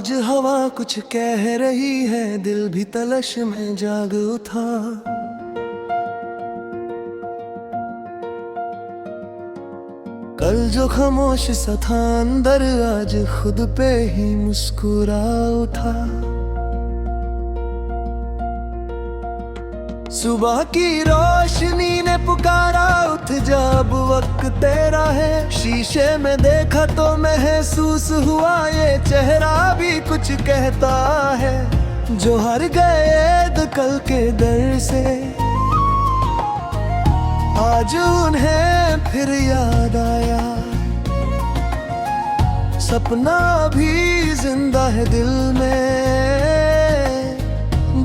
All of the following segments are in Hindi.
आज हवा कुछ कह रही है, दिल भी तलश में जाग उठा। कल जो खामोश सा था अंदर, आज खुद पे ही मुस्कुरा उठा। सुबह की रोशनी ने पुकारा, उठ जा अब वक्त तेरा है। शीशे में देखा तो महसूस हुआ, ये चेहरा भी कुछ कहता है। जो हार गए कल के डर से, आज उन्हें फिर याद आया। सपना भी जिंदा है दिल में,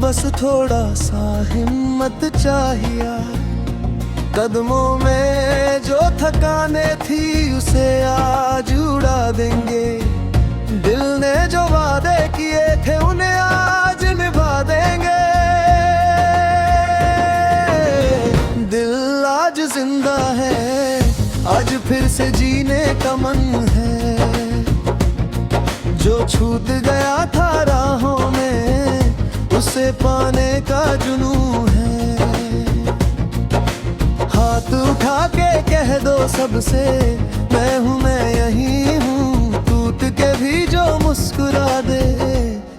बस थोड़ा सा हिम्मत चाहिए। कदमों में जो थकाने थी उसे आज उड़ा देंगे। दिल ने जो वादे किए थे उन्हें आज निभा देंगे। दिल आज जिंदा है, आज फिर से जीने का मन है। जो छूट गया था राहों में, उसे पाने का जुनून है। हाथ उठा के कह दो सबसे, मैं हूँ, मैं यही हूँ। टूट के भी जो मुस्कुरा दे,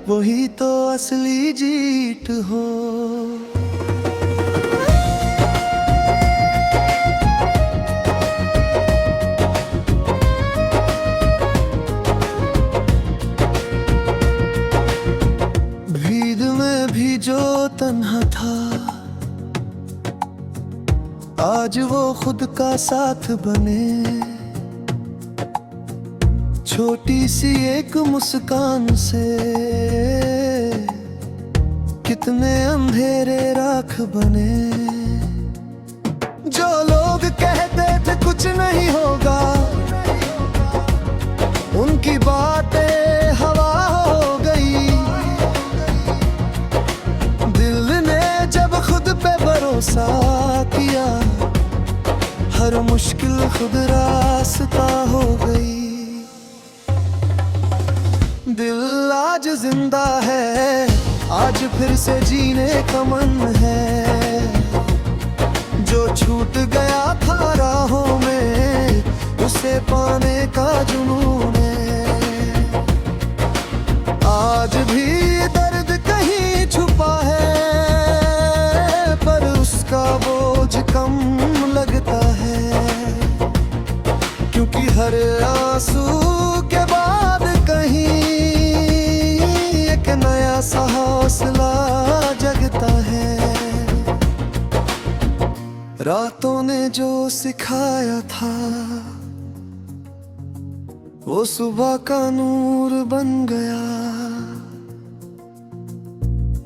वही तो असली जीत हो। जो तन्हा था, आज वो खुद का साथ बने। छोटी सी एक मुस्कान से कितने अंधेरे राख बने। जो लोग कहते थे कुछ नहीं होगा, उनकी बातें हवा हो गई। खुद पे भरोसा किया, हर मुश्किल खुद रास्ता हो गई। दिल आज जिंदा है, आज फिर से जीने का मन है। जो छूट गया था राहों में, उसे पाने का जुनून है। आज भी दर्द कहीं छुपा है, का बोझ कम लगता है। क्योंकि हर आंसू के बाद कहीं एक नया सा हौसला जगता है। रातों ने जो सिखाया था, वो सुबह का नूर बन गया।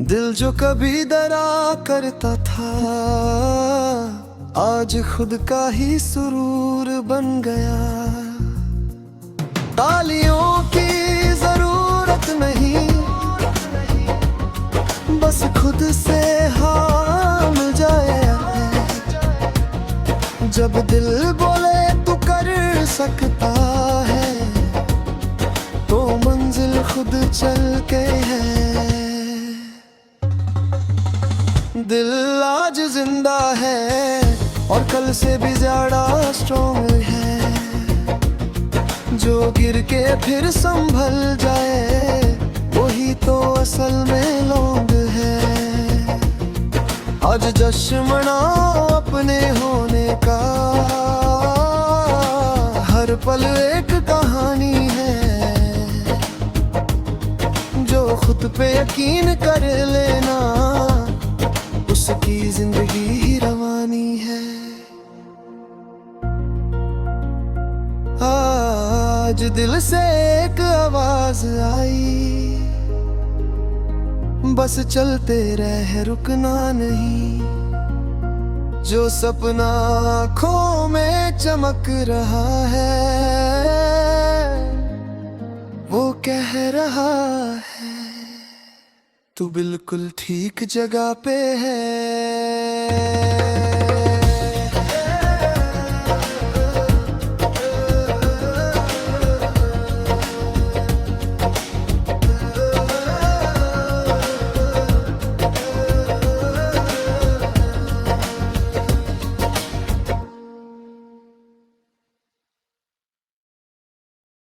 दिल जो कभी डरा करता था, आज खुद का ही सुरूर बन गया। तालियों की जरूरत नहीं, बस खुद से हाँ मिल जाए। जब दिल बोले तू कर सकता है, तो मंजिल खुद चल के है। दिल आज जिंदा है, और कल से भी ज्यादा स्ट्रॉन्ग है। जो गिर के फिर संभल जाए, वही तो असल में लौंग है। आज जश्न मनाओ अपने होने का, हर पल एक कहानी है। जो खुद पे यकीन कर लेना, उसकी जिंदगी ही रवानी है। आज दिल से एक आवाज आई, बस चलते रह रुकना नहीं। जो सपना आँखों में चमक रहा है, वो कह रहा है तू बिल्कुल ठीक जगह पे है।